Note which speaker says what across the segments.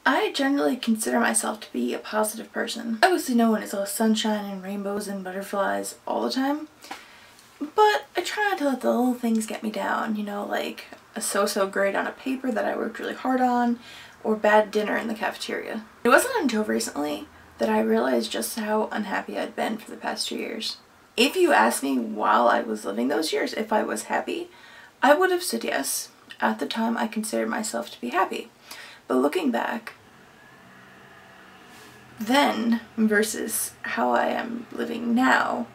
Speaker 1: I generally consider myself to be a positive person. Obviously no one is all sunshine and rainbows and butterflies all the time, but I try not to let the little things get me down, you know, like a so-so grade on a paper that I worked really hard on, or bad dinner in the cafeteria. It wasn't until recently that I realized just how unhappy I'd been for the past 2 years. If you asked me while I was living those years if I was happy, I would have said yes. At the time I considered myself to be happy. But looking back, then versus how I am living now,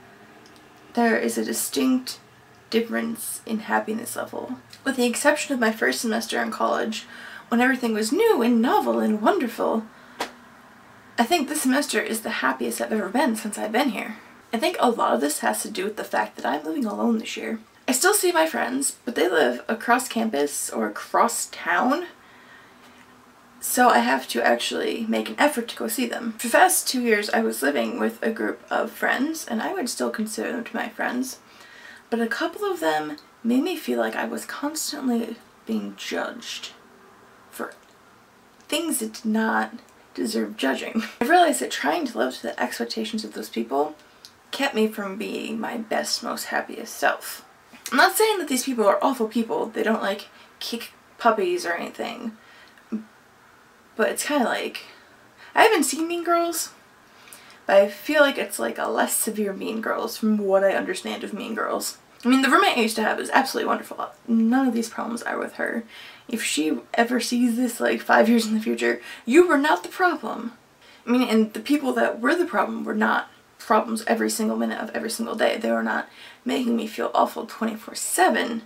Speaker 1: there is a distinct difference in happiness level. With the exception of my first semester in college, when everything was new and novel and wonderful, I think this semester is the happiest I've ever been since I've been here. I think a lot of this has to do with the fact that I'm living alone this year. I still see my friends, but they live across campus or across town, so I have to actually make an effort to go see them. For the past 2 years I was living with a group of friends, and I would still consider them to my friends, but a couple of them made me feel like I was constantly being judged for things that did not deserve judging. I realized that trying to live to the expectations of those people kept me from being my best, most happiest self. I'm not saying that these people are awful people. They don't like kick puppies or anything. But it's kind of like, I haven't seen Mean Girls, but I feel like it's like a less severe Mean Girls from what I understand of Mean Girls. I mean, the roommate I used to have is absolutely wonderful. None of these problems are with her. If she ever sees this like 5 years in the future, you were not the problem. I mean, and the people that were the problem were not problems every single minute of every single day. They were not making me feel awful 24/7,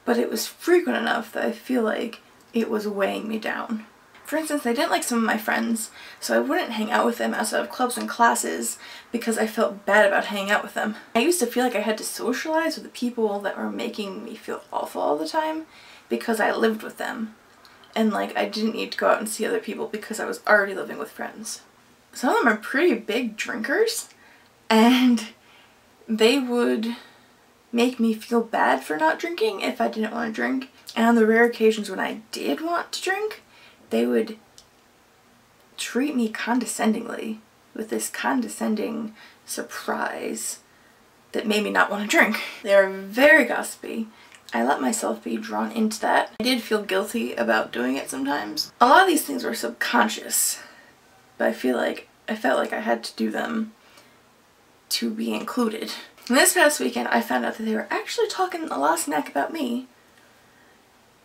Speaker 1: but it was frequent enough that I feel like it was weighing me down. For instance, I didn't like some of my friends, so I wouldn't hang out with them outside of clubs and classes because I felt bad about hanging out with them. I used to feel like I had to socialize with the people that were making me feel awful all the time because I lived with them, and like I didn't need to go out and see other people because I was already living with friends. Some of them are pretty big drinkers, and they would make me feel bad for not drinking if I didn't want to drink, and on the rare occasions when I did want to drink, they would treat me condescendingly with this condescending surprise that made me not want to drink. They are very gossipy. I let myself be drawn into that. I did feel guilty about doing it sometimes. A lot of these things were subconscious, but I felt like I had to do them to be included. And this past weekend I found out that they were actually talking a lot of smack about me,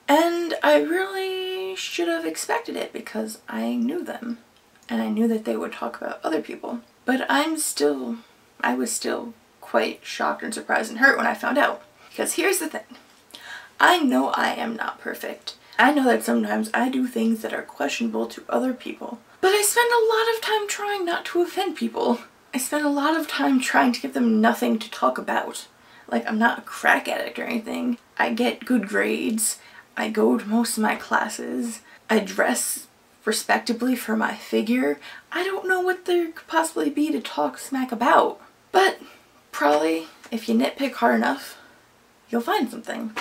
Speaker 1: and I really should have expected it because I knew them and I knew that they would talk about other people. But I was still quite shocked and surprised and hurt when I found out. Because here's the thing. I know I am not perfect. I know that sometimes I do things that are questionable to other people. But I spend a lot of time trying not to offend people. I spend a lot of time trying to give them nothing to talk about. Like, I'm not a crack addict or anything. I get good grades. I go to most of my classes. I dress respectably for my figure. I don't know what there could possibly be to talk smack about. But probably, if you nitpick hard enough, you'll find something.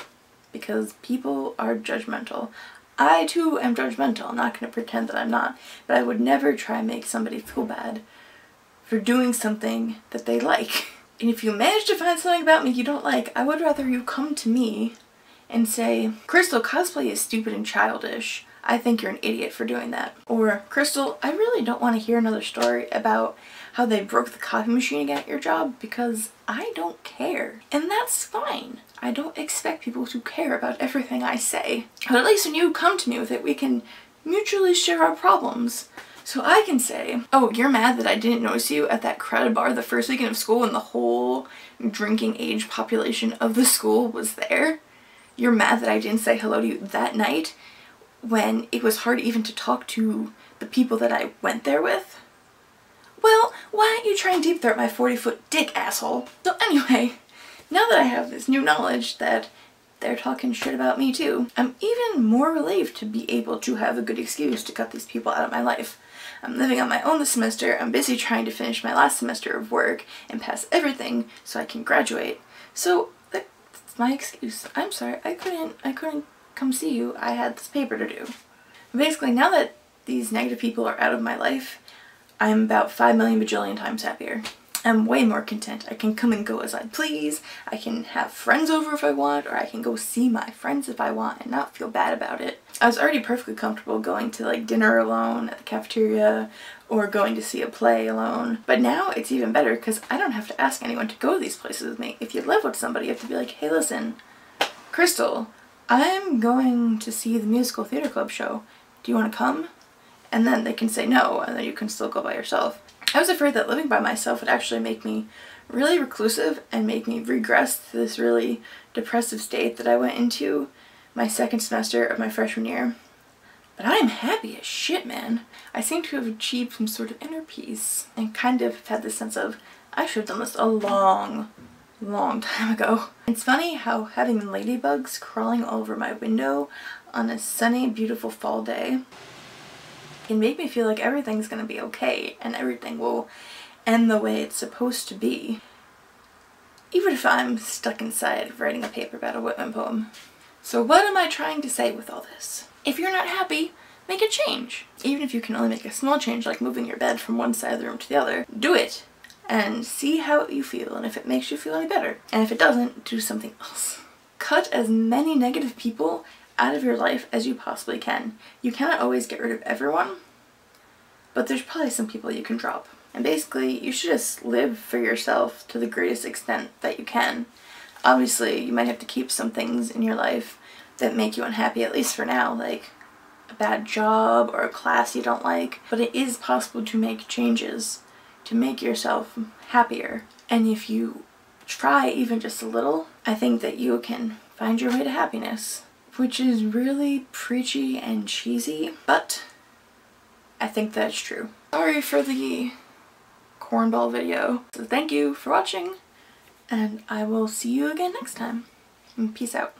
Speaker 1: Because people are judgmental. I too am judgmental. I'm not going to pretend that I'm not. But I would never try and make somebody feel bad for doing something that they like. And if you manage to find something about me you don't like, I would rather you come to me and say, Crystal, cosplay is stupid and childish. I think you're an idiot for doing that. Or, Crystal, I really don't want to hear another story about how they broke the copy machine again at your job because I don't care. And that's fine. I don't expect people to care about everything I say. But at least when you come to me with it, we can mutually share our problems. So I can say, oh, you're mad that I didn't notice you at that crowded bar the first weekend of school when the whole drinking age population of the school was there? You're mad that I didn't say hello to you that night when it was hard even to talk to the people that I went there with? Well, why don't you try and deep throat my 40-foot dick, asshole? So anyway, now that I have this new knowledge that they're talking shit about me too, I'm even more relieved to be able to have a good excuse to cut these people out of my life. I'm living on my own this semester. I'm busy trying to finish my last semester of work and pass everything so I can graduate. So that's my excuse. I'm sorry, I couldn't come see you. I had this paper to do. Basically, now that these negative people are out of my life, I'm about 5 million bajillion times happier. I'm way more content. I can come and go as I please. I can have friends over if I want, or I can go see my friends if I want and not feel bad about it. I was already perfectly comfortable going to like dinner alone at the cafeteria or going to see a play alone. But now it's even better because I don't have to ask anyone to go to these places with me. If you live with somebody, you have to be like, hey, listen, Crystal, I'm going to see the musical theater club show. Do you want to come? And then they can say no, and then you can still go by yourself. I was afraid that living by myself would actually make me really reclusive and make me regress to this really depressive state that I went into my second semester of my freshman year. But I am happy as shit, man. I seem to have achieved some sort of inner peace and kind of had this sense of, I should have done this a long time ago. It's funny how having ladybugs crawling all over my window on a sunny, beautiful fall day can make me feel like everything's gonna be okay and everything will end the way it's supposed to be, even if I'm stuck inside writing a paper about a Whitman poem. So what am I trying to say with all this? If you're not happy, make a change. Even if you can only make a small change, like moving your bed from one side of the room to the other, do it and see how you feel and if it makes you feel any better. And if it doesn't, do something else. Cut as many negative people out of your life as you possibly can. You cannot always get rid of everyone, but there's probably some people you can drop. And basically, you should just live for yourself to the greatest extent that you can. Obviously, you might have to keep some things in your life that make you unhappy, at least for now, like a bad job or a class you don't like. But it is possible to make changes to make yourself happier. And if you try even just a little, I think that you can find your way to happiness. Which is really preachy and cheesy, but I think that's true. Sorry for the cornball video. So thank you for watching, and I will see you again next time. And peace out.